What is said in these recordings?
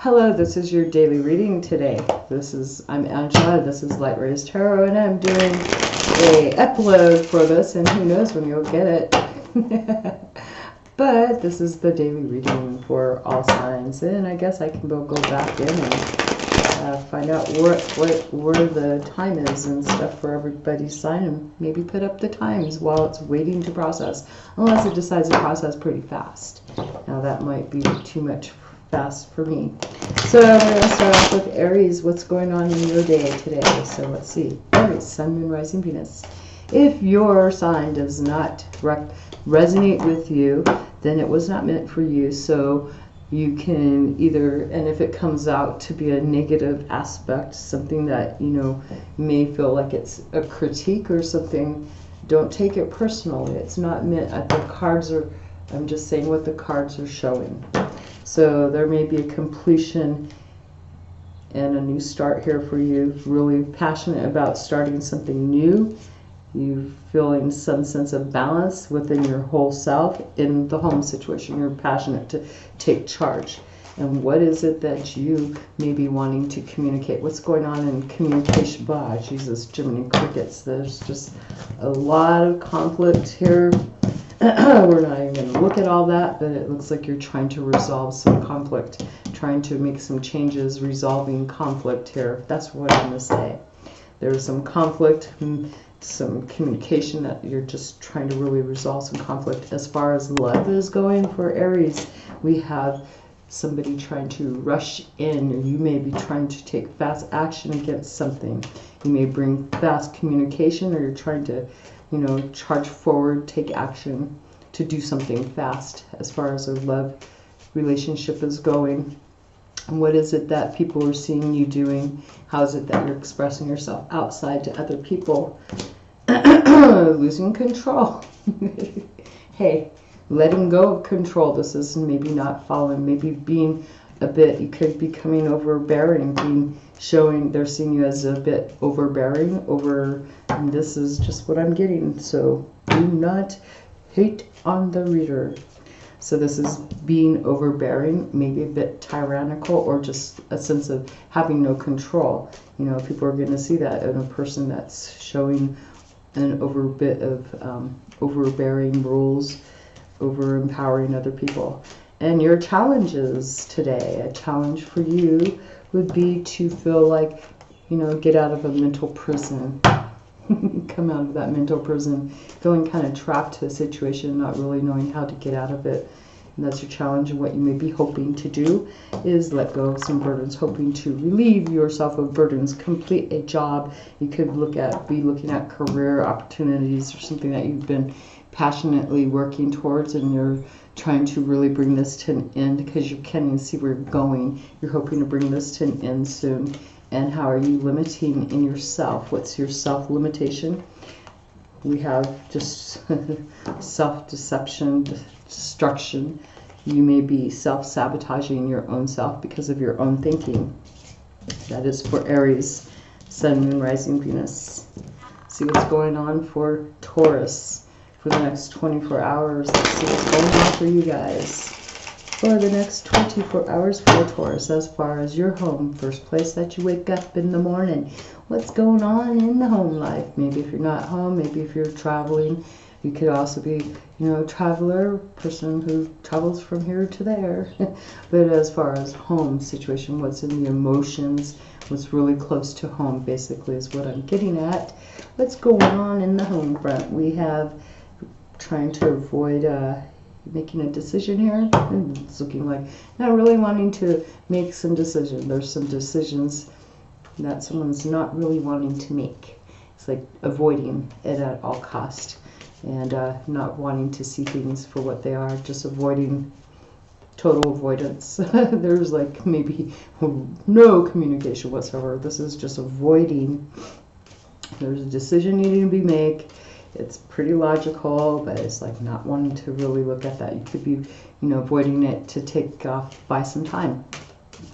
Hello, this is your daily reading today. I'm Angela, this is Light Rays Tarot, and I'm doing a upload for this, and who knows when you'll get it. But this is the daily reading for all signs, and I guess I can go back in and find out where the time is and stuff for everybody's sign, and maybe put up the times while it's waiting to process, unless it decides to process pretty fast. Now that might be too much fast for me. So we're going to start off with Aries. What's going on in your day today? So let's see. Aries, Sun, Moon, Rising, Venus. If your sign does not resonate with you, then it was not meant for you. So you can either, and if it comes out to be a negative aspect, something that, you may feel like it's a critique or something, don't take it personally. It's not meant, I'm just saying what the cards are showing. So there may be a completion and a new start here for you. Really passionate about starting something new. You feeling some sense of balance within your whole self in the home situation. You're passionate to take charge. And what is it that you may be wanting to communicate? What's going on in communication? Bah, Jesus, Gemini crickets. There's just a lot of conflict here. We're not even going to look at all that, but it looks like you're trying to resolve some conflict, trying to make some changes, resolving conflict here. That's what I'm going to say. There's some conflict, some communication that you're just trying to really resolve some conflict. As far as love is going for Aries, we have somebody trying to rush in, or you may be trying to take fast action against something. You may bring fast communication, or you're trying to charge forward, take action to do something fast as far as a love relationship is going. And what is it that people are seeing you doing? How is it that you're expressing yourself outside to other people? Losing control. Hey, letting go of control. This is maybe not following, maybe being a bit, you could be coming overbearing, they're seeing you as a bit overbearing, and this is just what I'm getting. So do not hate on the reader. So this is being overbearing, maybe a bit tyrannical, or just a sense of having no control. People are going to see that in a person that's showing an overbearing rules, over empowering other people. And your challenges today, a challenge for you would be to feel like, get out of a mental prison. Come out of that mental prison, feeling kind of trapped to a situation, not really knowing how to get out of it. And that's your challenge. And what you may be hoping to do is let go of some burdens, hoping to relieve yourself of burdens, complete a job. You could be looking at career opportunities or something that you've been passionately working towards, and you're trying to really bring this to an end because you can't even see where you're going. You're hoping to bring this to an end soon. And how are you limiting in yourself? What's your self-limitation? We have just self-deception, destruction. You may be self-sabotaging your own self because of your own thinking. That is for Aries, Sun, Moon, Rising, Venus. See what's going on for Taurus for the next 24 hours. Let's see what's going on for you guys for the next 24 hours for Taurus. As far as your home, first place that you wake up in the morning, what's going on in the home life? Maybe if you're not home, maybe if you're traveling, you could also be, a traveler, person who travels from here to there. But as far as home situation, what's in the emotions, what's really close to home, basically, is what I'm getting at. What's going on in the home front? We have trying to avoid making a decision here. It's looking like not really wanting to make some decision. There's some decisions that someone's not really wanting to make. It's like avoiding it at all cost, and not wanting to see things for what they are, just avoiding, total avoidance. There's like maybe no communication whatsoever. This is just avoiding. There's a decision needing to be made. It's pretty logical, but it's like not wanting to really look at that. You could be, avoiding it to take off, buy some time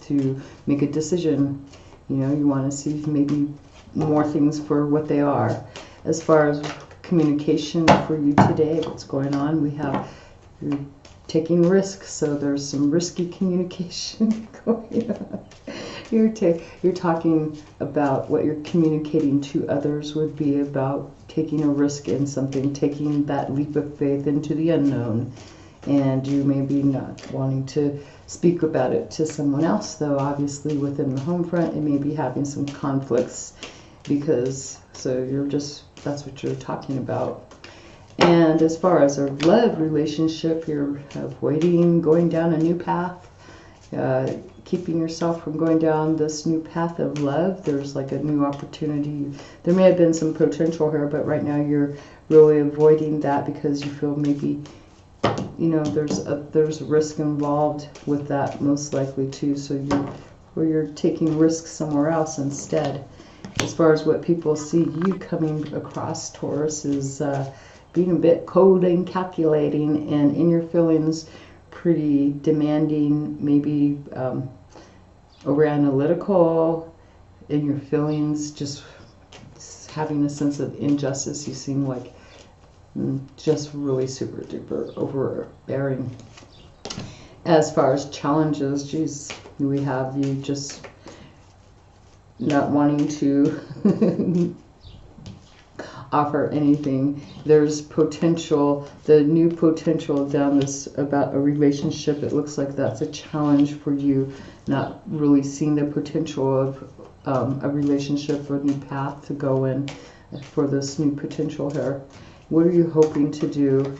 to make a decision. You want to see maybe more things for what they are. As far as communication for you today, what's going on, we have taking risks, so there's some risky communication going on. You're talking about what you're communicating to others would be about taking a risk in something, taking that leap of faith into the unknown. And you may be not wanting to speak about it to someone else, though obviously within the home front it may be having some conflicts, because so you're just, that's what you're talking about. And as far as a love relationship, you're avoiding going down a new path, keeping yourself from going down this new path of love. There's like a new opportunity. There may have been some potential here, but right now you're really avoiding that because you feel maybe, you know, there's risk involved with that, most likely too. So you're taking risks somewhere else instead. As far as what people see you coming across, Taurus, is being a bit cold and calculating, and in your feelings pretty demanding, maybe over analytical in your feelings, just having a sense of injustice. You seem like just really super duper overbearing. As far as challenges, geez, we have you just not wanting to offer anything. There's potential, the new potential down this about a relationship. It looks like that's a challenge for you, not really seeing the potential of a relationship or a new path to go in for this new potential here. What are you hoping to do?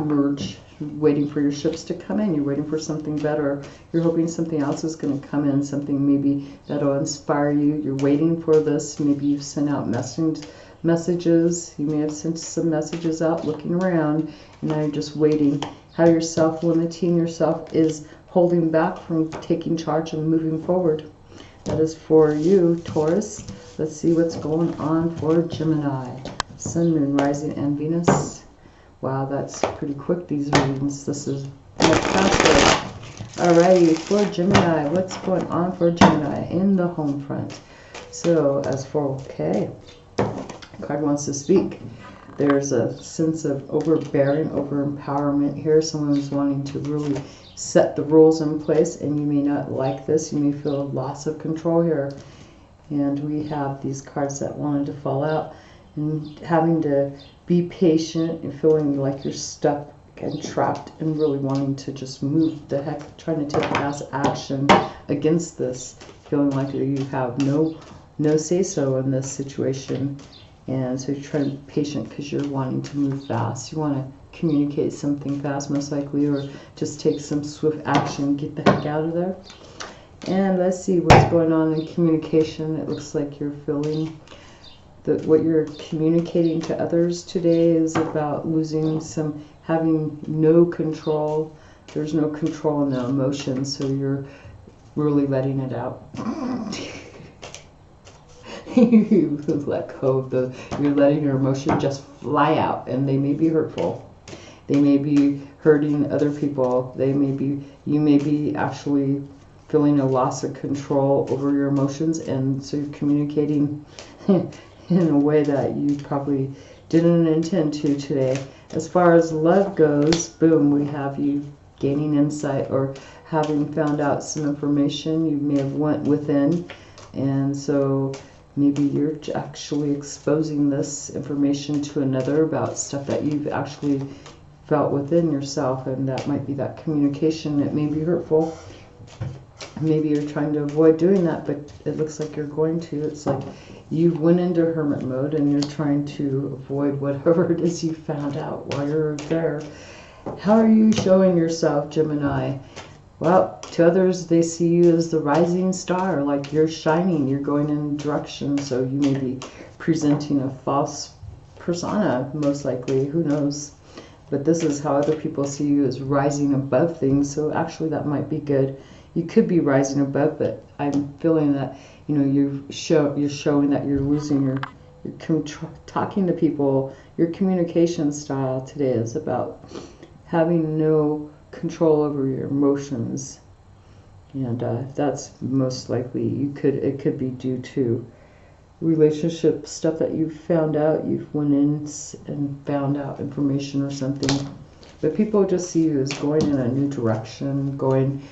Merge, waiting for your ships to come in. You're waiting for something better. You're hoping something else is going to come in, something maybe that'll inspire you. You're waiting for this. Maybe you've sent out messages. You may have sent some messages out, looking around, and now you're just waiting. How you're self-limiting yourself is holding back from taking charge and moving forward. That is for you, Taurus. Let's see what's going on for Gemini. Sun, Moon, Rising, and Venus. Wow, that's pretty quick, these readings. This is much faster. Alrighty, for Gemini, what's going on for Gemini in the home front? So, as for, okay, card wants to speak. There's a sense of overbearing, over-empowerment here. Someone's wanting to really set the rules in place, and you may not like this. You may feel a loss of control here. And we have these cards that wanted to fall out, and having to be patient and feeling like you're stuck and trapped and really wanting to just move the heck, trying to take fast action against this, feeling like you have no say-so in this situation. And so you're trying to be patient because you're wanting to move fast. You want to communicate something fast, most likely, or just take some swift action, get the heck out of there. And let's see what's going on in communication. It looks like you're feeling that what you're communicating to others today is about losing some, having no control. There's no control in the emotions, so you're really letting it out. You let go of you're letting your emotion just fly out, and they may be hurtful. They may be hurting other people. You may be actually feeling a loss of control over your emotions, and so you're communicating in a way that you probably didn't intend to today. As far as love goes, boom, we have you gaining insight or having found out some information. You may have went within, and so maybe you're actually exposing this information to another about stuff that you've actually felt within yourself, and that might be that communication. It may be hurtful. Maybe you're trying to avoid doing that, but it looks like you're going to. It's like you went into hermit mode and you're trying to avoid whatever it is you found out while you're there. How are you showing yourself, Gemini? Well, to others, they see you as the rising star, like you're shining, you're going in a direction, so you may be presenting a false persona, most likely, who knows. But this is how other people see you, as rising above things, so actually that might be good. You could be rising above, but I'm feeling that, you know, you're showing that you're losing your talking to people. Your communication style today is about having no control over your emotions, and that's most likely it could be due to relationship stuff that you've found out. You've went in and found out information or something But people just see you as going in a new direction, going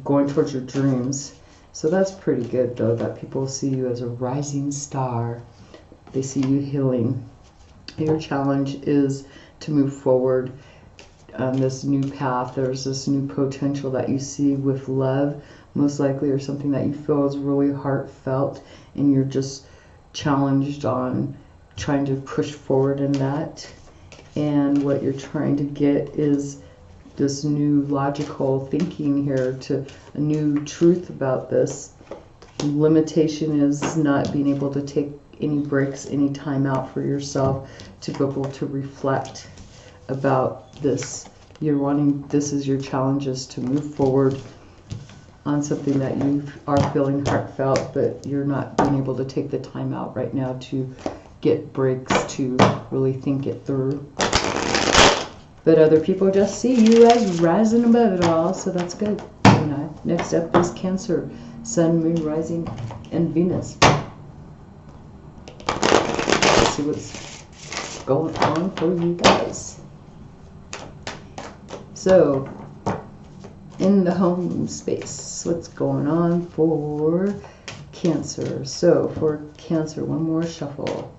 towards your dreams. So that's pretty good, though, that people see you as a rising star. They see you healing. Your challenge is to move forward on this new path. There's this new potential that you see with love, most likely, or something that you feel is really heartfelt, and you're just challenged on trying to push forward in that. And what you're trying to get is this new logical thinking here, to a new truth about this. Limitation is not being able to take any breaks, any time out for yourself to be able to reflect about this. You're wanting, this is your challenges to move forward on something that you are feeling heartfelt, but you're not being able to take the time out right now to get breaks to really think it through. But other people just see you as rising above it all, so that's good. Gemini. Next up is Cancer, Sun, Moon, Rising, and Venus. Let's see what's going on for you guys. So, in the home space, what's going on for Cancer? So, for Cancer, one more shuffle.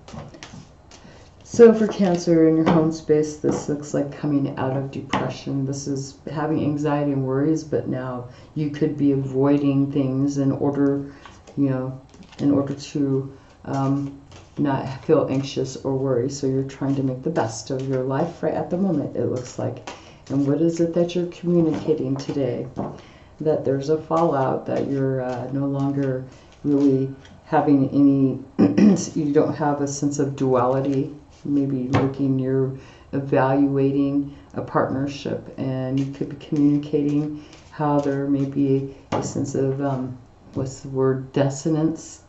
So for Cancer in your home space, this looks like coming out of depression. This is having anxiety and worries, but now you could be avoiding things in order, to not feel anxious or worry. So you're trying to make the best of your life right at the moment, it looks like. And what is it that you're communicating today? That there's a fallout, that you're no longer really having any, you don't have a sense of duality. Maybe you're evaluating a partnership, and you could be communicating how there may be a sense of, what's the word, dissonance,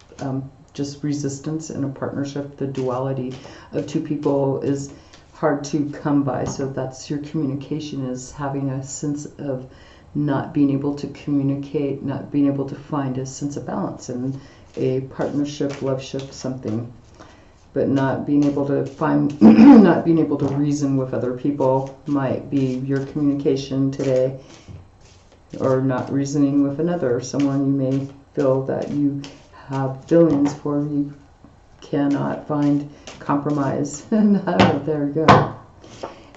just resistance in a partnership. The duality of two people is hard to come by, so that's your communication, is having a sense of not being able to communicate, not being able to find a sense of balance in a partnership, loveship, something. But not being able to find, not being able to reason with other people might be your communication today. Or not reasoning with another, someone you may feel that you have feelings for, you cannot find compromise. There you go.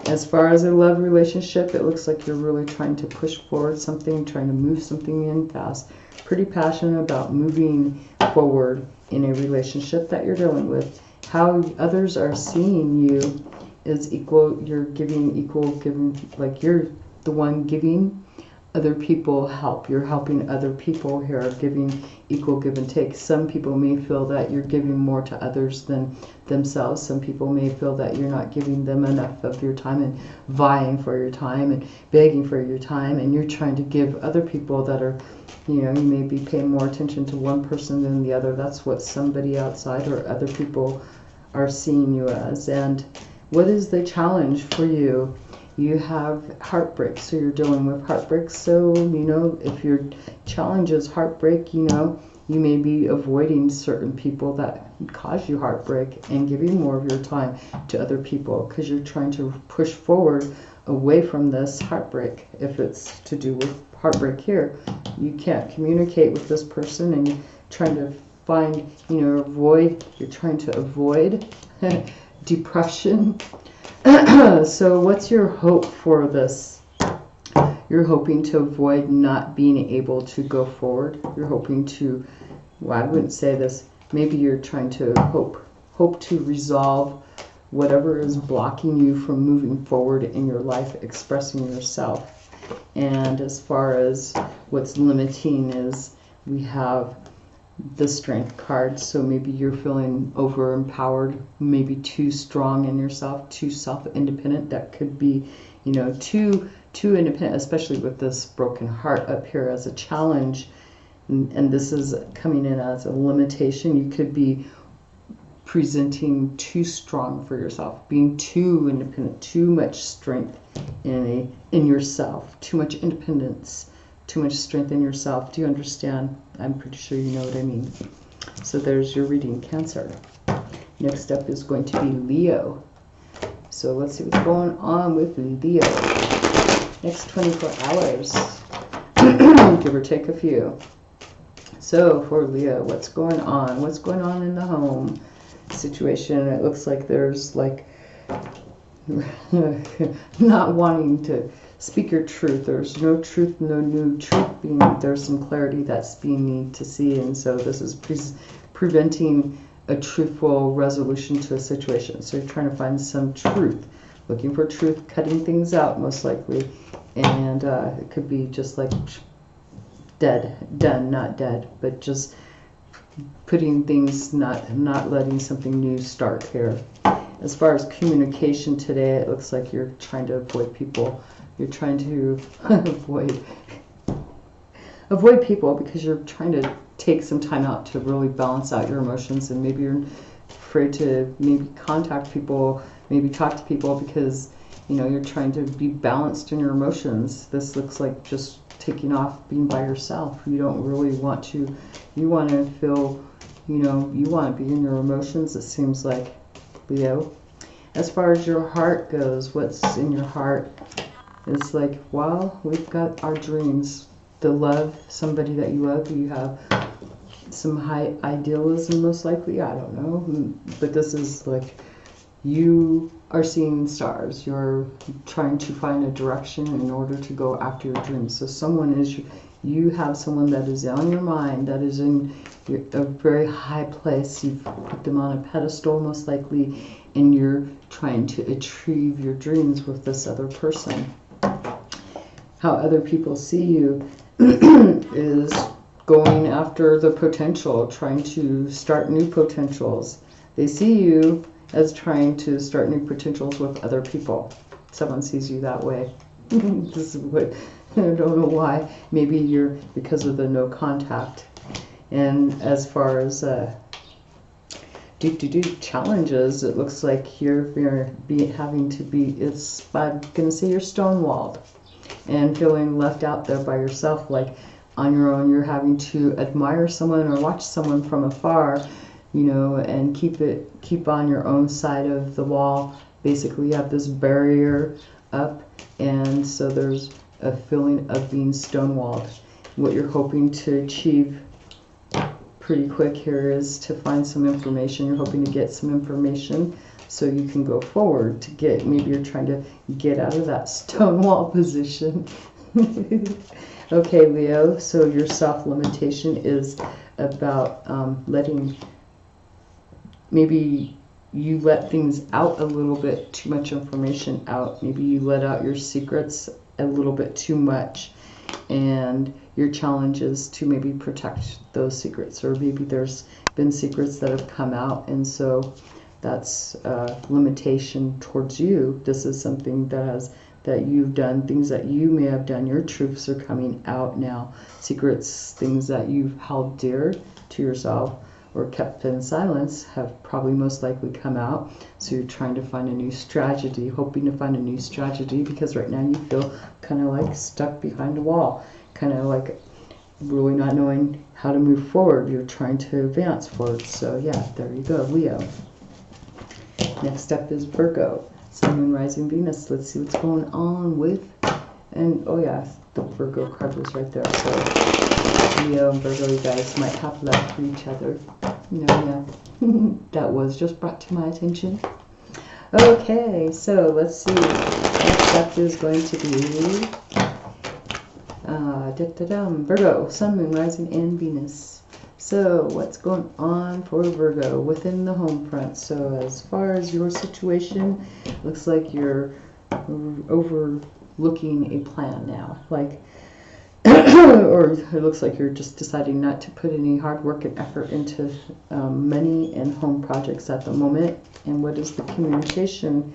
As far as a love relationship, it looks like you're really trying to push forward something, trying to move something in fast. Pretty passionate about moving forward in a relationship that you're dealing with. How others are seeing you is equal. You're giving equal, like you're the one giving other people help. You're helping other people here, giving equal give and take. Some people may feel that you're giving more to others than themselves. Some people may feel that you're not giving them enough of your time and vying for your time and begging for your time, and you're trying to give other people that are, you may be paying more attention to one person than the other. That's what somebody outside or other people are seeing you as. And what is the challenge for you? You have heartbreak, so you're dealing with heartbreak. So, if your challenge is heartbreak, you may be avoiding certain people that cause you heartbreak and giving more of your time to other people because you're trying to push forward away from this heartbreak. If it's to do with heartbreak here, you can't communicate with this person, and you're trying to find, you're trying to avoid depression. So what's your hope for this? You're hoping to avoid not being able to go forward. You're hoping to, I wouldn't say this, maybe you're trying to hope to resolve whatever is blocking you from moving forward in your life, expressing yourself. And as far as what's limiting is, we have the Strength card. So maybe you're feeling over empowered, maybe too strong in yourself, too self-independent. That could be, too independent, especially with this broken heart up here as a challenge. And this is coming in as a limitation. You could be presenting too strong for yourself, being too independent, too much strength in yourself, too much independence, too much strength in yourself. Do you understand? I'm pretty sure you know what I mean. So there's your reading, Cancer. Next up is going to be Leo. So let's see what's going on with Leo. Next 24 hours, give or take a few. So for Leo, what's going on? What's going on in the home situation? It looks like there's like not wanting to speak your truth. There's no truth, no new truth being. There's some clarity that's being need to see, and so this is preventing a truthful resolution to a situation. So you're trying to find some truth, looking for truth, cutting things out most likely, and it could be just like done, not dead, but just putting things, not letting something new start here. As far as communication today, it looks like you're trying to avoid people. You're trying to avoid people because you're trying to take some time out to really balance out your emotions, and maybe you're afraid to maybe contact people, maybe talk to people because, you know, you're trying to be balanced in your emotions. This looks like just taking off, being by yourself. You don't really want to, you want to feel, you know, you want to be in your emotions, it seems like, Leo. As far as your heart goes, what's in your heart is like, well, we've got our dreams, the love, somebody that you love, you have some high idealism most likely, I don't know, but this is like you are seeing stars. You're trying to find a direction in order to go after your dreams. So someone is, you have someone that is on your mind, that is in a very high place. You've put them on a pedestal most likely, and you're trying to achieve your dreams with this other person. How other people see you is going after the potential, trying to start new potentials. They see you as trying to start new potentials with other people. Someone sees you that way. This is what, I don't know why. Maybe you're, because of the no contact. And as far as challenges, it looks like you're having to be, I'm going to say you're stonewalled and feeling left out there by yourself, like on your own. You're having to admire someone or watch someone from afar, you know, and keep on your own side of the wall. Basically, you have this barrier up, and so there's a feeling of being stonewalled. What you're hoping to achieve pretty quick here is to find some information. You're hoping to get some information so you can go forward to get, maybe you're trying to get out of that stonewall position. Okay, Leo, so your self-limitation is about letting, maybe you let things out a little bit, too much information out. Maybe you let out your secrets a little bit too much, and your challenge is to maybe protect those secrets, or maybe there's been secrets that have come out, and so that's a limitation towards you. This is something that you've done, things that you may have done. Your truths are coming out now. Secrets, things that you've held dear to yourself or kept in silence have probably most likely come out. So you're trying to find a new strategy, hoping to find a new strategy, because right now you feel kind of like stuck behind a wall, kind of like really not knowing how to move forward. You're trying to advance forward. So yeah, there you go, Leo. Next up is Virgo, Sun, Moon, Rising, Venus. Let's see what's going on with, and oh yeah, the Virgo card was right there. So Leo and Virgo, you guys might have love for each other. No, yeah, that was just brought to my attention. Okay, so let's see. Next up is going to be Virgo, Sun, Moon, Rising, and Venus. So what's going on for Virgo within the home front? So as far as your situation, looks like you're overlooking a plan now, like or it looks like you're just deciding not to put any hard work and effort into money and home projects at the moment. And what is the communication?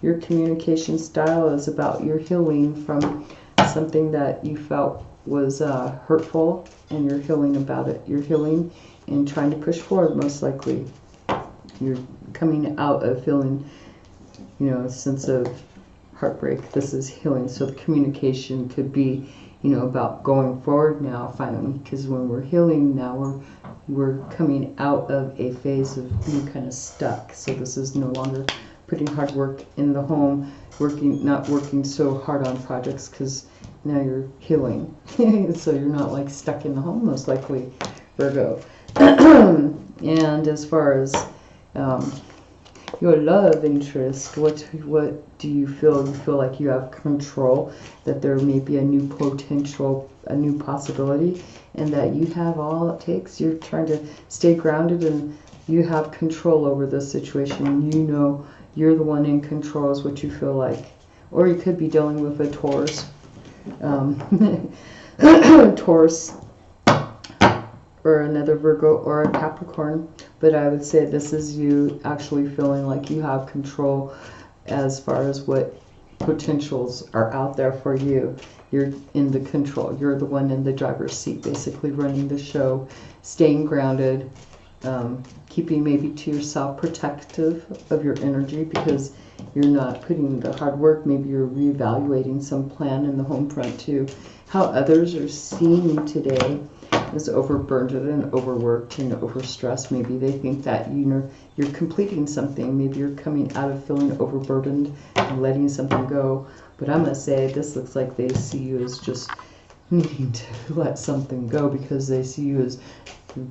Your communication style is about your healing from something that you felt was hurtful, and you're healing about it. You're healing and trying to push forward most likely. You're coming out of feeling, you know, a sense of heartbreak. This is healing. So the communication could be, you know, about going forward now finally, because when we're healing now, we're coming out of a phase of being kind of stuck. So this is no longer putting hard work in the home, not working so hard on projects, because now you're healing. So you're not like stuck in the home, most likely, Virgo. And as far as your love interest, what do you feel? You feel like you have control, that there may be a new potential, a new possibility, and that you have all it takes. You're trying to stay grounded, and you have control over this situation, and you know you're the one in control is what you feel like. Or you could be dealing with a Taurus. Taurus, or another Virgo, or a Capricorn. But I would say this is you actually feeling like you have control as far as what potentials are out there for you. You're in the control. You're the one in the driver's seat, basically running the show, staying grounded, keeping maybe to yourself, protective of your energy, because you're not putting the hard work. Maybe you're reevaluating some plan in the home front too. How others are seeing you today is overburdened and overworked and overstressed. Maybe they think that you're completing something. Maybe you're coming out of feeling overburdened and letting something go. But I'm going to say this looks like they see you as just needing to let something go, because they see you as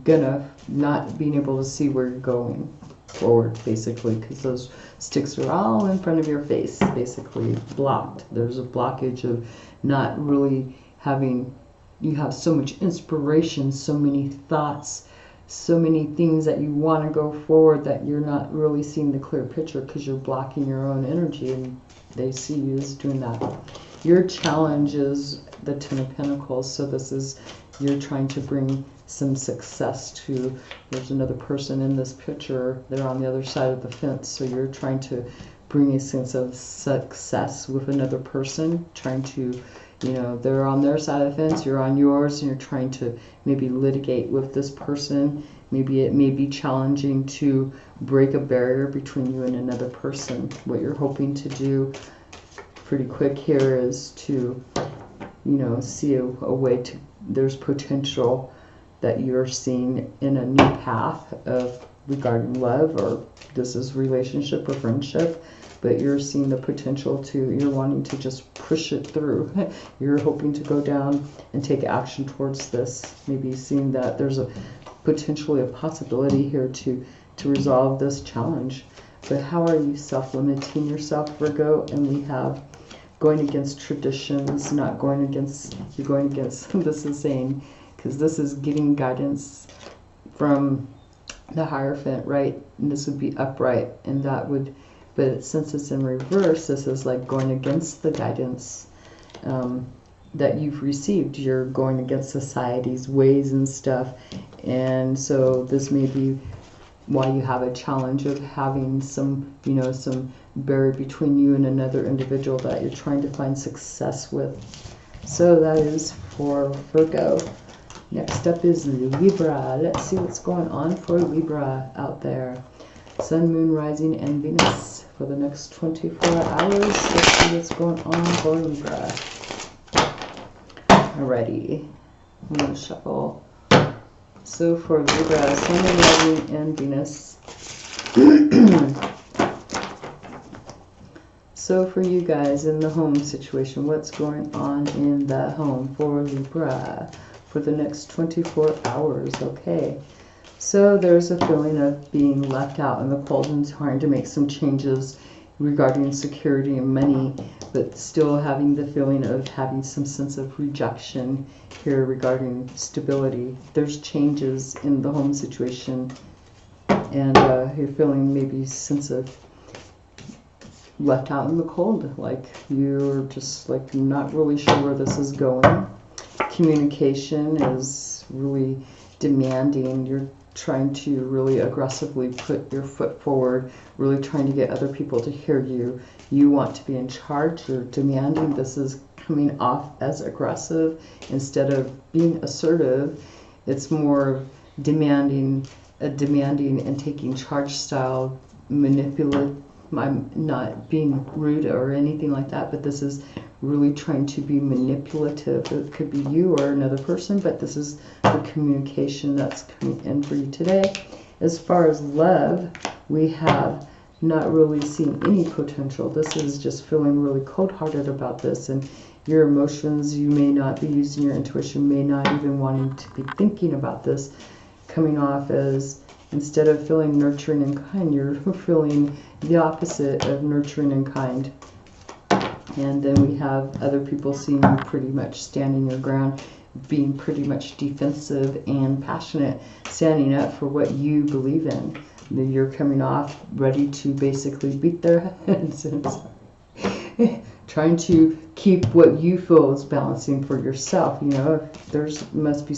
gonna not being able to see where you're going forward, basically, because those sticks are all in front of your face, basically blocked. There's a blockage of not really having, you have so much inspiration, so many thoughts, so many things that you want to go forward, that you're not really seeing the clear picture because you're blocking your own energy, and they see you as doing that. Your challenge is the Ten of Pentacles, so this is, you're trying to bring some success to, there's another person in this picture, they're on the other side of the fence, so you're trying to bring a sense of success with another person, trying to, you know, they're on their side of the fence, you're on yours, and you're trying to maybe litigate with this person. Maybe it may be challenging to break a barrier between you and another person. What you're hoping to do pretty quick here is to, you know, see a way to, there's potential that you're seeing in a new path of regarding love, or this is relationship or friendship, but you're seeing the potential to, you're wanting to just push it through. You're hoping to go down and take action towards this, maybe seeing that there's a potentially a possibility here to resolve this challenge. But how are you self-limiting yourself, Virgo? And we have going against traditions, not going against, you're going against, this is saying, because this is getting guidance from the Hierophant, right? And this would be upright, and that would, but since it's in reverse, this is like going against the guidance that you've received. You're going against society's ways and stuff, and so this may be why you have a challenge of having some, you know, some barrier between you and another individual that you're trying to find success with. So that is for Virgo. Next up is Libra. Let's see what's going on for Libra out there. Sun, Moon, Rising, and Venus for the next 24 hours. Let's see what's going on for Libra. Alrighty. I'm going to shuffle. So for Libra, Sun, Moon, Rising, and Venus. So for you guys in the home situation, what's going on in the home for Libra for the next 24 hours? Okay. So there's a feeling of being left out in the cold and trying to make some changes regarding security and money, but still having the feeling of having some sense of rejection here regarding stability. There's changes in the home situation, and you're feeling maybe a sense of left out in the cold, like you're just like not really sure where this is going. Communication is really demanding. You're trying to really aggressively put your foot forward, really trying to get other people to hear you. You want to be in charge. You're demanding. This is coming off as aggressive instead of being assertive. It's more demanding, demanding and taking charge style, manipulative. I'm not being rude or anything like that, but this is really trying to be manipulative. It could be you or another person, but this is the communication that's coming in for you today. As far as love, we have not really seeing any potential. This is just feeling really cold-hearted about this, and your emotions, you may not be using your intuition, may not even wanting to be thinking about this, coming off as, instead of feeling nurturing and kind, you're feeling the opposite of nurturing and kind. And then we have other people seeing you pretty much standing your ground, being pretty much defensive and passionate, standing up for what you believe in. You're coming off ready to basically beat their heads and trying to keep what you feel is balancing for yourself. You know, there's must be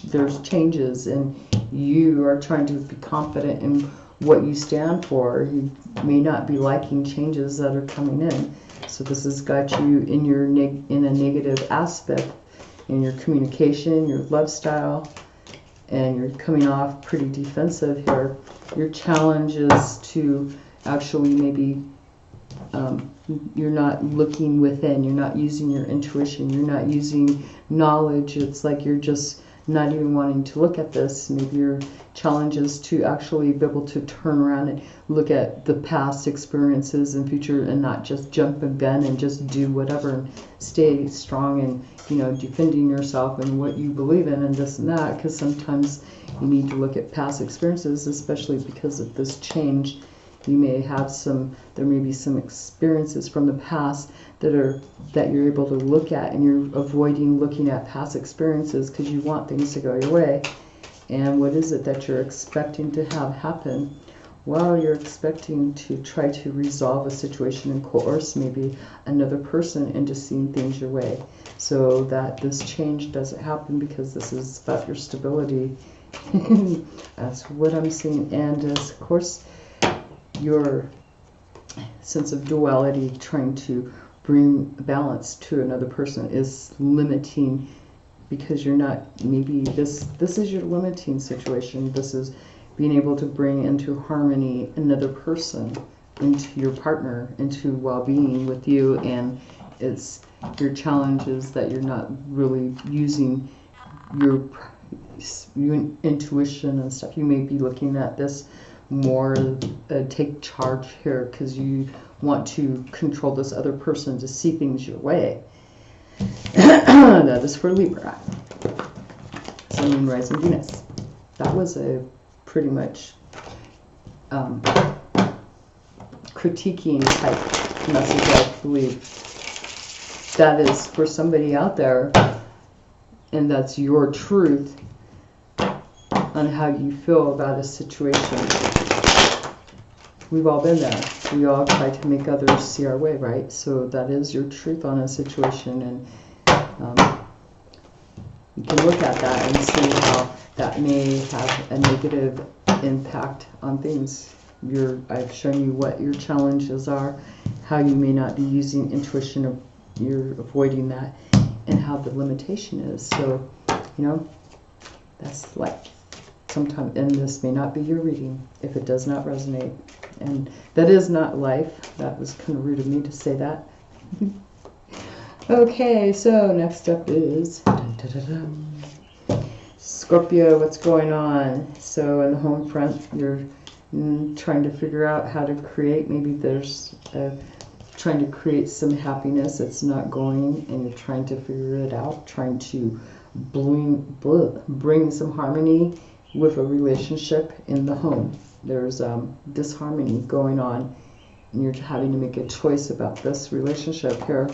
there's changes, and you are trying to be confident in what you stand for. You may not be liking changes that are coming in. So this has got you in your in a negative aspect in your communication, your love style, and you're coming off pretty defensive here. Your challenge is to actually maybe you're not looking within, you're not using your intuition, you're not using knowledge. It's like you're just not even wanting to look at this. Maybe your challenge is to actually be able to turn around and look at the past experiences and future, and not just jump and bend and just do whatever, and stay strong and, you know, defending yourself and what you believe in and this and that, because sometimes you need to look at past experiences, especially because of this change. You may have there may be some experiences from the past that you're able to look at, and you're avoiding looking at past experiences because you want things to go your way. And what is it that you're expecting to have happen? Well, you're expecting to try to resolve a situation and coerce maybe another person into seeing things your way, so that this change doesn't happen, because this is about your stability. That's what I'm seeing. And of course, your sense of duality, trying to bring balance to another person, is limiting, because you're not, maybe this is your limiting situation. This is being able to bring into harmony another person, into your partner, into well-being with you. And it's your challenge is that you're not really using your intuition and stuff. You may be looking at this more take charge here, because you want to control this other person to see things your way. That is for Libra. Sun, Moon, Rising, Venus. That was a pretty much critiquing type message, I believe. That is for somebody out there, and that's your truth on how you feel about a situation. We've all been there. We all try to make others see our way, right? So that is your truth on a situation, and you can look at that and see how that may have a negative impact on things. I've shown you what your challenges are, how you may not be using intuition, or you're avoiding that, and how the limitation is. So, you know, that's life. Sometimes, and this may not be your reading if it does not resonate. And that is not life. That was kind of rude of me to say that. Okay, so next up is Scorpio. What's going on? So in the home front, you're trying to figure out how to create. Maybe there's trying to create some happiness that's not going, and you're trying to figure it out, trying to bring some harmony with a relationship in the home. There's disharmony going on, and you're having to make a choice about this relationship here.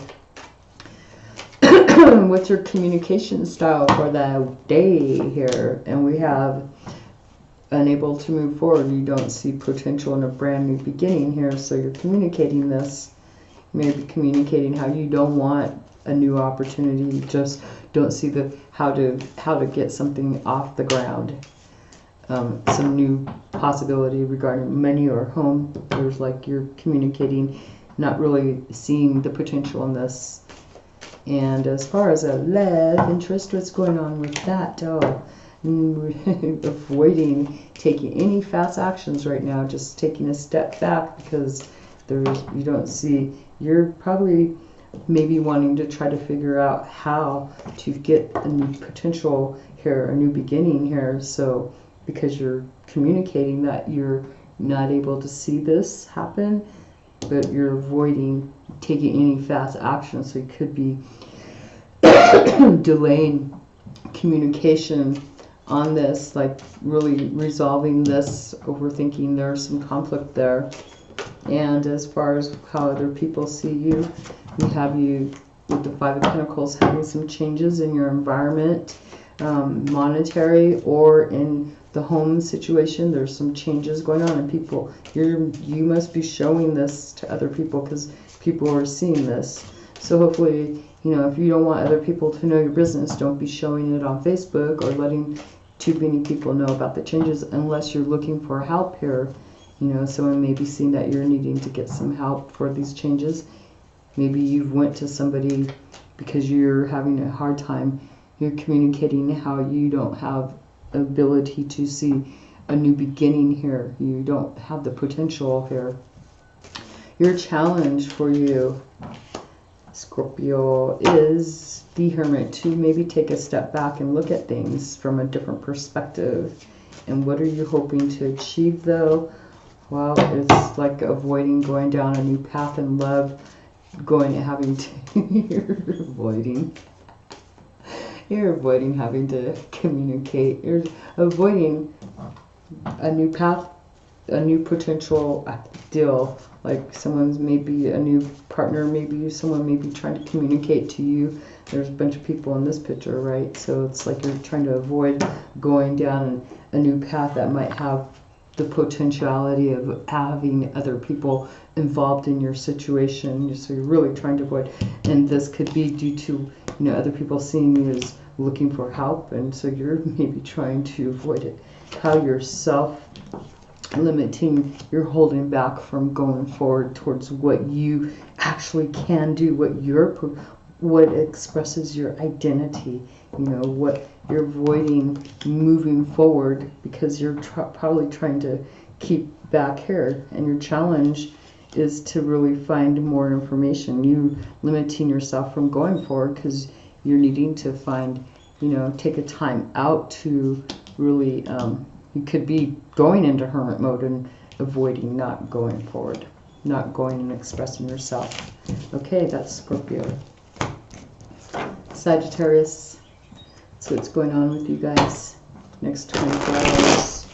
What's your communication style for the day here? And we have unable to move forward. You don't see potential in a brand new beginning here, so you're communicating this. You may be communicating how you don't want a new opportunity. You just don't see how to get something off the ground. Some new possibility regarding money or home. There's like you're communicating, not really seeing the potential in this. And as far as a love interest, what's going on with that? Oh, avoiding taking any fast actions right now. Just taking a step back, because you don't see. You're probably maybe wanting to try to figure out how to get a new potential here, a new beginning here. So because you're communicating that you're not able to see this happen, but you're avoiding taking any fast action. So you could be delaying communication on this, like really resolving this, overthinking. There's some conflict there. And as far as how other people see you, we have you with the Five of Pentacles having some changes in your environment, monetary or in the home situation. There's some changes going on, and people, you must be showing this to other people because people are seeing this. So hopefully, you know, if you don't want other people to know your business, don't be showing it on Facebook or letting too many people know about the changes unless you're looking for help here. You know, someone may be seeing that you're needing to get some help for these changes. Maybe you went to somebody because you're having a hard time. You're communicating how you don't have ability to see a new beginning here. You don't have the potential here. Your challenge for you, Scorpio, is the Hermit, to maybe take a step back and look at things from a different perspective. And what are you hoping to achieve, though? Well, it's like avoiding going down a new path in love, having to, you're avoiding having to communicate. You're avoiding a new path, a new potential deal. Like someone's maybe a new partner, maybe someone may be trying to communicate to you. There's a bunch of people in this picture, right? So it's like you're trying to avoid going down a new path that might have the potentiality of having other people involved in your situation. So you're really trying to avoid, and this could be due to, you know, other people seeing you as looking for help, and so you're maybe trying to avoid it. How you're self-limiting, you're holding back from going forward towards what you actually can do, what expresses your identity, you know, what you're avoiding moving forward because you're probably trying to keep back here. And your challenge is to really find more information. You limiting yourself from going forward because you're needing to find, you know, take a time out to really, you could be going into hermit mode and avoiding not going forward, not going and expressing yourself. Okay, that's Scorpio. Sagittarius. So what's going on with you guys next 24 hours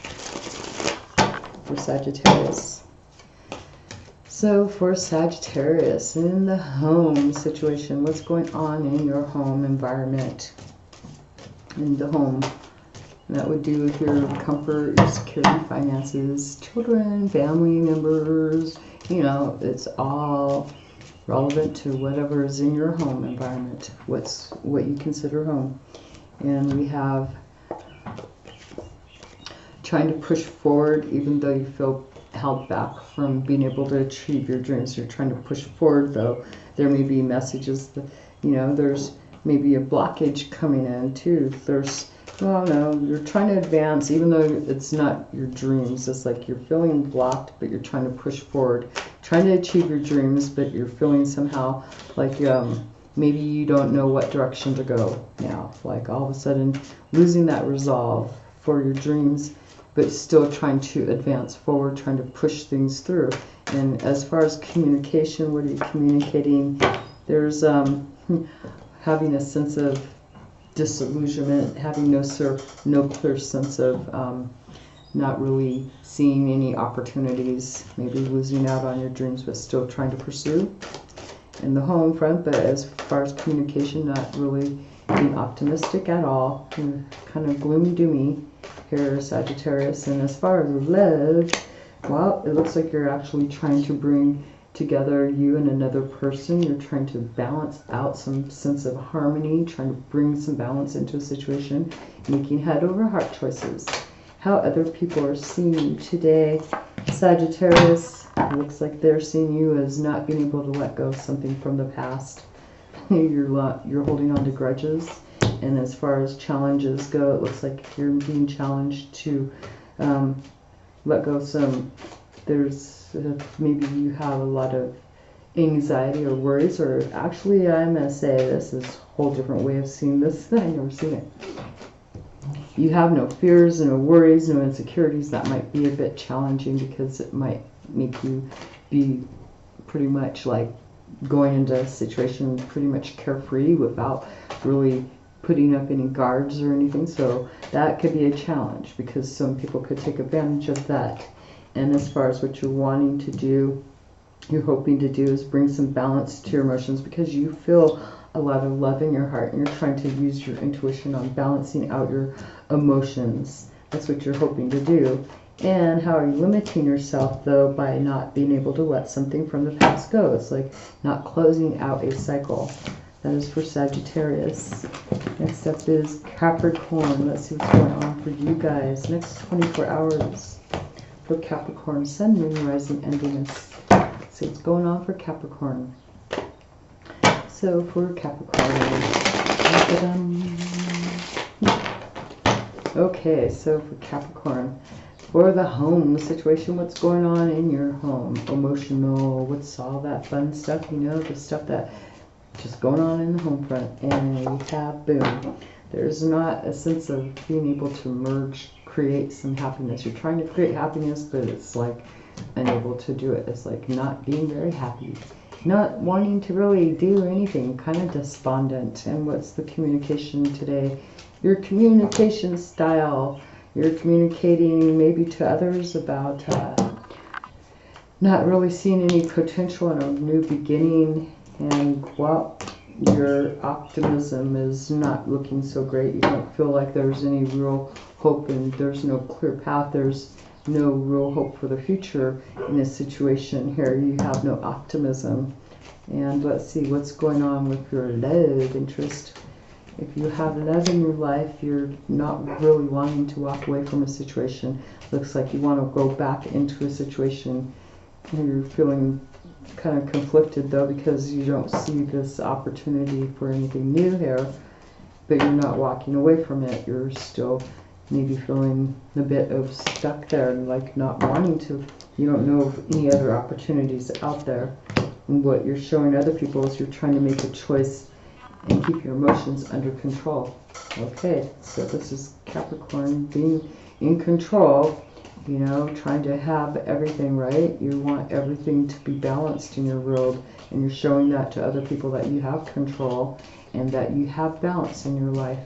for Sagittarius? So for Sagittarius, in the home situation, what's going on in your home environment? In the home. And that would do with your comfort, your security, finances, children, family members. You know, it's all relevant to whatever is in your home environment. What you consider home. And we have trying to push forward even though you feel held back from being able to achieve your dreams. You're trying to push forward, though. There may be messages that, you know, there's maybe a blockage coming in too. There's, well, no, you're trying to advance even though it's not your dreams. It's like you're feeling blocked, but you're trying to push forward, trying to achieve your dreams, but you're feeling somehow like maybe you don't know what direction to go now. Like all of a sudden losing that resolve for your dreams, but still trying to advance forward, trying to push things through. And as far as communication, what are you communicating? There's having a sense of disillusionment, having no clear sense of not really seeing any opportunities, maybe losing out on your dreams, but still trying to pursue in the home front. But as far as communication, not really being optimistic at all, kind of gloomy doomy here, Sagittarius. And as far as love, well, it looks like you're actually trying to bring together you and another person. You're trying to balance out some sense of harmony, trying to bring some balance into a situation, making head over heart choices. How other people are seeing you today, Sagittarius, it looks like they're seeing you as not being able to let go of something from the past. You're holding on to grudges. And as far as challenges go, it looks like you're being challenged to let go of some, maybe you have a lot of anxiety or worries, or actually I'm going to say this is a whole different way of seeing this. I've never seen it. you have no fears, no worries, no insecurities. That might be a bit challenging because it might make you be pretty much like going into a situation pretty much carefree without really putting up any guards or anything. So that could be a challenge because some people could take advantage of that. And as far as what you're wanting to do, you're hoping to do is bring some balance to your emotions because you feel a lot of love in your heart and you're trying to use your intuition on balancing out your emotions. That's what you're hoping to do. And how are you limiting yourself, though, by not being able to let something from the past go? It's like not closing out a cycle. That is for Sagittarius. Next up is Capricorn. Let's see what's going on for you guys. Next 24 hours for Capricorn. Sun, Moon, Rising, and Venus. Let's see what's going on for Capricorn. So for Capricorn. Okay, so for Capricorn. For the home situation, what's going on in your home? Emotional, what's all that fun stuff, you know, the stuff that just going on in the home front. And we have, boom, there's not a sense of being able to merge, create some happiness. You're trying to create happiness, but it's like unable to do it. It's like not being very happy, not wanting to really do anything, kind of despondent. And what's the communication today? Your communication style. You're communicating maybe to others about not really seeing any potential in a new beginning, and well, your optimism is not looking so great. You don't feel like there's any real hope and there's no clear path. There's no real hope for the future in this situation here. You have no optimism. And let's see what's going on with your love interest. If you have love in your life, you're not really wanting to walk away from a situation. Looks like you want to go back into a situation and you're feeling kind of conflicted though because you don't see this opportunity for anything new here, but you're not walking away from it. You're still maybe feeling a bit of stuck there and like not wanting to. You don't know of any other opportunities out there. And what you're showing other people is you're trying to make a choice and keep your emotions under control. Okay, so this is Capricorn being in control, you know, trying to have everything right. You want everything to be balanced in your world, and you're showing that to other people that you have control and that you have balance in your life.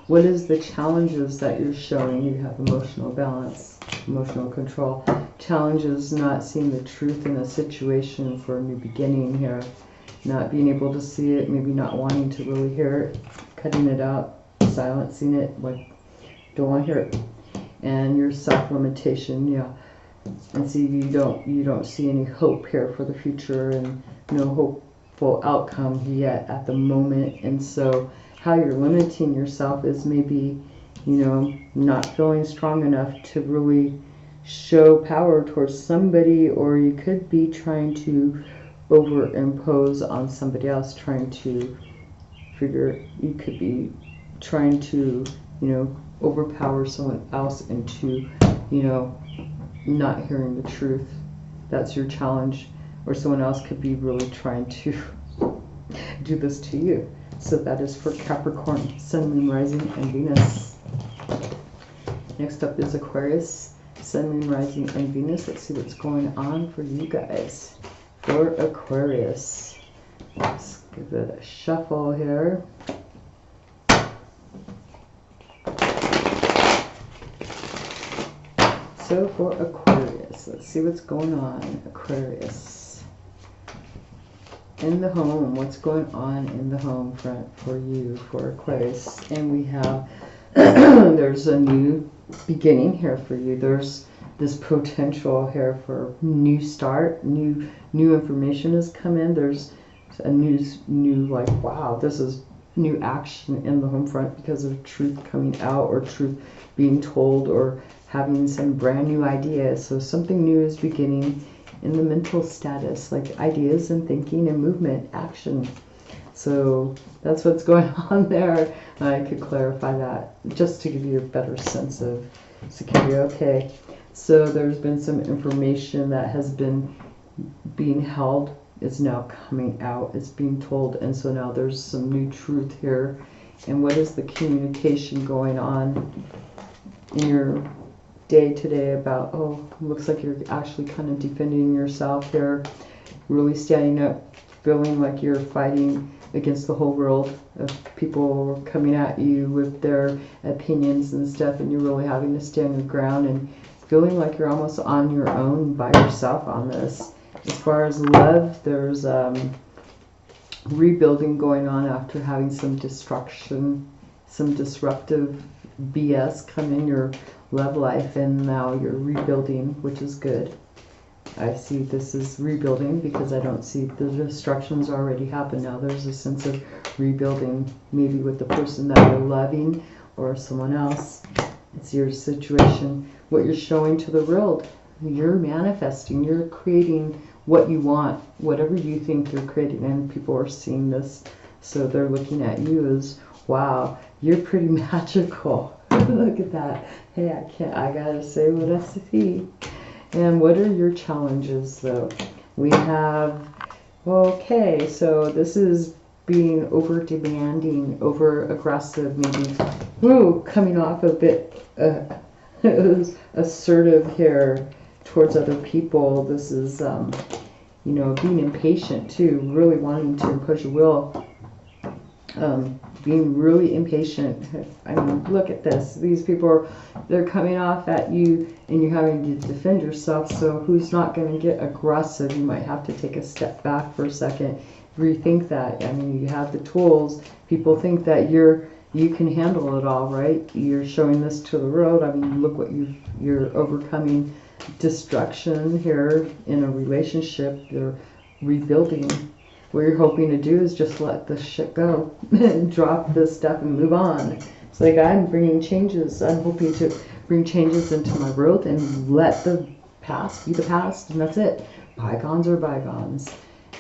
What is the challenges that you're showing? You have emotional balance, emotional control. Challenges not seeing the truth in a situation for a new beginning here. Not being able to see it, maybe not wanting to really hear it, cutting it out, silencing it, like don't want to hear it. And your self-limitation, yeah. And see, you don't see any hope here for the future and no hopeful outcome yet at the moment. And so how you're limiting yourself is maybe, you know, not feeling strong enough to really show power towards somebody, or you could be trying to overimpose on somebody else, trying to figure, you could be trying to, you know, overpower someone else into, you know, not hearing the truth. That's your challenge. Or someone else could be really trying to do this to you. So that is for Capricorn, Sun, Moon, Rising, and Venus. Next up is Aquarius, Sun, Moon, Rising, and Venus. Let's see what's going on for you guys. For Aquarius, let's give it a shuffle here. So for Aquarius, let's see what's going on. Aquarius, in the home, what's going on in the home front for you, for Aquarius? And we have, there's a new beginning here for you. There's this potential here for new start, new information has come in. There's a new like, wow, this is new action in the home front because of truth coming out, or truth being told, or having some brand new ideas. So something new is beginning in the mental status, like ideas and thinking and movement, action. So that's what's going on there. I could clarify that just to give you a better sense of security. Okay, so there's been some information that has been being held, is now coming out, it's being told, and so now there's some new truth here, And what is the communication going on in your day today about, oh, looks like you're actually kind of defending yourself here, really standing up, feeling like you're fighting against the whole world of people coming at you with their opinions and stuff, and you're really having to stand your ground and feeling like you're almost on your own by yourself on this. As far as love, there's rebuilding going on after having some destruction, some disruptive BS come in your love life, and now you're rebuilding, which is good. I see this is rebuilding because I don't see the destructions already happened. Now there's a sense of rebuilding, maybe with the person that you're loving or someone else. It's your situation, what you're showing to the world. You're manifesting, you're creating what you want, whatever you think you're creating, and people are seeing this, so they're looking at you as, wow, you're pretty magical. Look at that. Hey, I gotta say what I see. And what are your challenges, though? We have, okay, so this is being over demanding, over aggressive, maybe, whoa, coming off a bit assertive here towards other people. This is, you know, being impatient too, really wanting to impose your will, being really impatient. I mean, look at this. These people are, they're coming off at you and you're having to defend yourself. So who's not going to get aggressive? You might have to take a step back for a second, rethink that. I mean, you have the tools. People think that you can handle it all, right? You're showing this to the world. I mean, look what you're overcoming destruction here in a relationship. You're rebuilding. What you're hoping to do is just let this shit go and drop this stuff and move on. It's like, I'm bringing changes. I'm hoping to bring changes into my world and let the past be the past, and that's it. Bygones are bygones.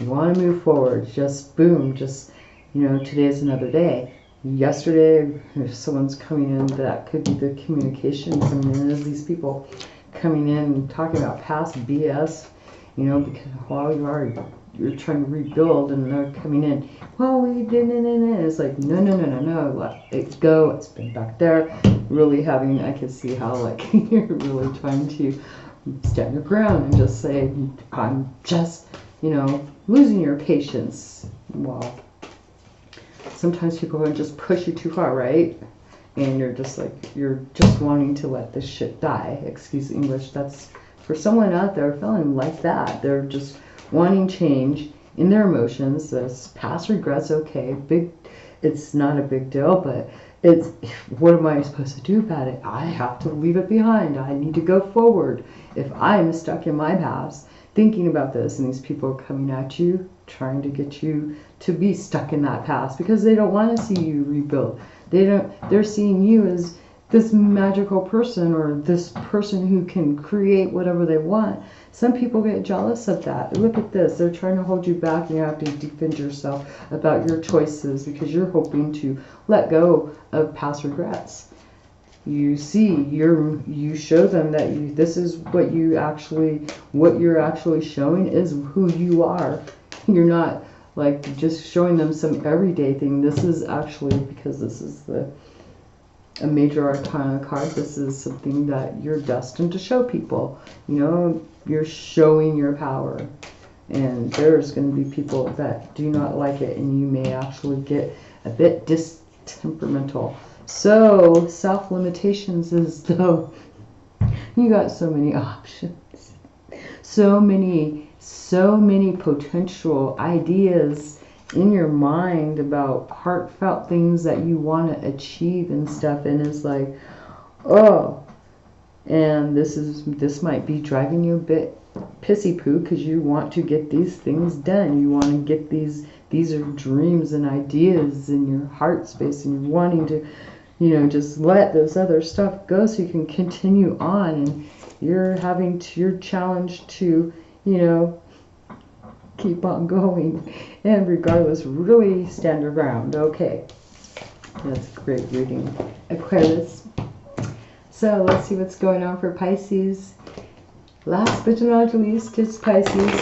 You want to move forward. Just boom. Just, you know, today's another day. Yesterday, if someone's coming in, that could be the communication coming in, as these people coming in and talking about past BS, you know, because while you're trying to rebuild, and they're coming in, well, we didn't, it's like, no, let it go, it's been back there, really having, I can see how, like, you're really trying to stand your ground and just say, I'm just, you know, losing your patience. Well, sometimes people will just push you too far, right? And you're just like, you're just wanting to let this shit die. Excuse English. That's for someone out there feeling like that. They're just wanting change in their emotions. This past regrets, okay, it's not a big deal, but it's, what am I supposed to do about it? I have to leave it behind. I need to go forward. If I'm stuck in my past thinking about this, and these people are coming at you, trying to get you to be stuck in that past because they don't want to see you rebuild. They're seeing you as this magical person, or this person who can create whatever they want. Some people get jealous of that. Look at this. They're trying to hold you back, and you have to defend yourself about your choices because you're hoping to let go of past regrets. You see, you show them that this is what you're actually showing is who you are. You're not like just showing them some everyday thing. This is actually, because this is a major arcana card, this is something that you're destined to show people. You know, you're showing your power. And there's going to be people that do not like it, and you may actually get a bit distemperamental. So, self-limitations is though you got so many options. So many potential ideas in your mind about heartfelt things that you want to achieve and stuff, and it's like, oh, and this might be driving you a bit pissy poo because you want to get these things done. You want to get these are dreams and ideas in your heart space, and you're wanting to, you know, just let this other stuff go so you can continue on, and you're challenged to, you know, keep on going, and regardless, really stand your ground. Okay, that's a great reading, Aquarius. So let's see what's going on for Pisces. Last but not least, it's Pisces.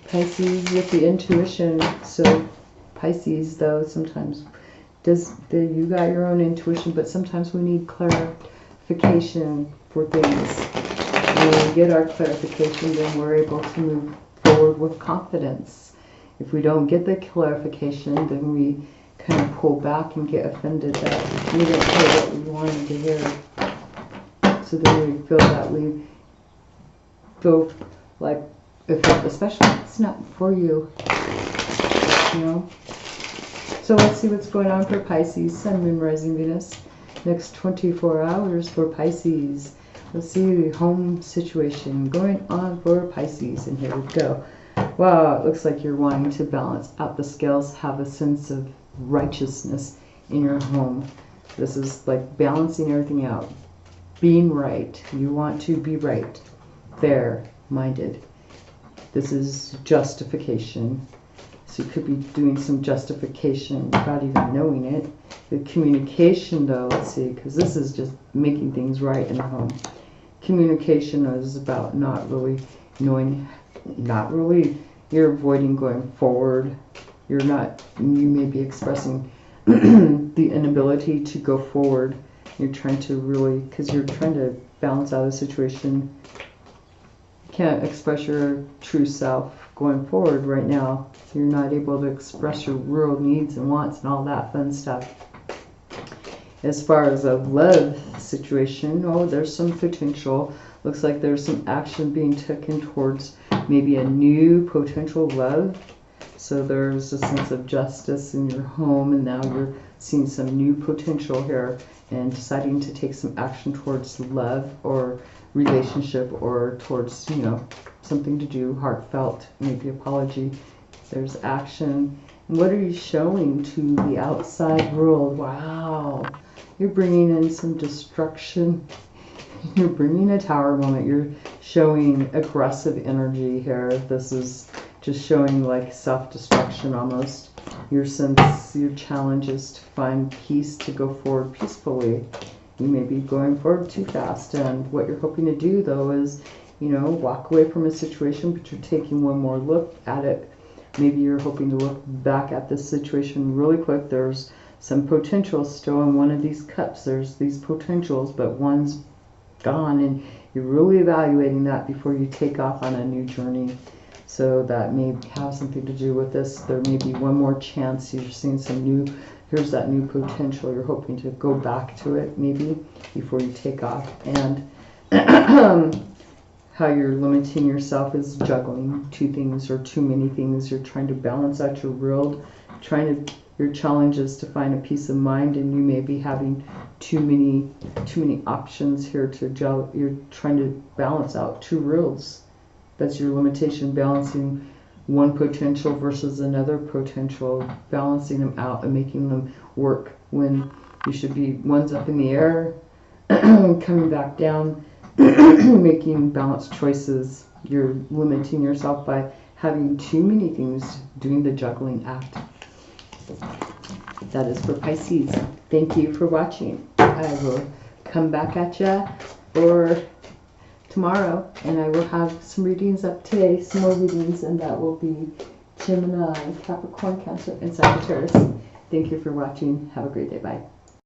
Pisces with the intuition. So Pisces, though, sometimes You got your own intuition, but sometimes we need clarification for things. When we get our clarification, then we're able to move forward with confidence. If we don't get the clarification, then we kind of pull back and get offended that we didn't hear what we wanted to hear. So then we feel that we feel like, especially if it's not for you, you know. So let's see what's going on for Pisces, Sun, Moon, Rising, Venus. Next 24 hours for Pisces. Let's see the home situation going on for Pisces. And here we go. Wow, it looks like you're wanting to balance out the scales, have a sense of righteousness in your home. This is like balancing everything out. Being right. You want to be right. Fair-minded. This is justification. So you could be doing some justification without even knowing it. The communication, though, let's see, because this is just making things right in the home. Communication is about not really knowing, you're avoiding going forward. You may be expressing the inability to go forward. You're trying to really, because you're trying to balance out a situation. You can't express your true self going forward right now. You're not able to express your real needs and wants and all that fun stuff. As far as a love situation, there's some potential. Looks like there's some action being taken towards maybe a new potential love. So there's a sense of justice in your home, and now you're seeing some new potential here and deciding to take some action towards love or relationship, or towards, something to do, heartfelt, maybe apology. There's action. And what are you showing to the outside world? Wow. You're bringing in some destruction. You're bringing a Tower moment. You're showing aggressive energy here. This is just showing like self-destruction almost. Your challenge is to find peace, to go forward peacefully. You may be going forward too fast, and what you're hoping to do, though, is, walk away from a situation, but you're taking one more look at it. Maybe you're hoping to look back at this situation really quick. There's some potential still in one of these cups. There's these potentials, but one's gone, and you're really evaluating that before you take off on a new journey. So that may have something to do with this. There may be one more chance. You're seeing some new, here's that new potential. You're hoping to go back to it maybe before you take off. And how you're limiting yourself is juggling two things or too many things. You're trying to balance out your world. Your challenge is to find a peace of mind, and you may be having too many options here to juggle. You're trying to balance out two worlds. That's your limitation, balancing one potential versus another potential, balancing them out and making them work when you should be, one's up in the air, coming back down, making balanced choices. You're limiting yourself by having too many things, doing the juggling act. That is for Pisces. Thank you for watching. I will come back at you or tomorrow, and I will have some readings up today, some more readings, and that will be Gemini, Capricorn, Cancer, and Sagittarius. Thank you for watching. Have a great day. Bye.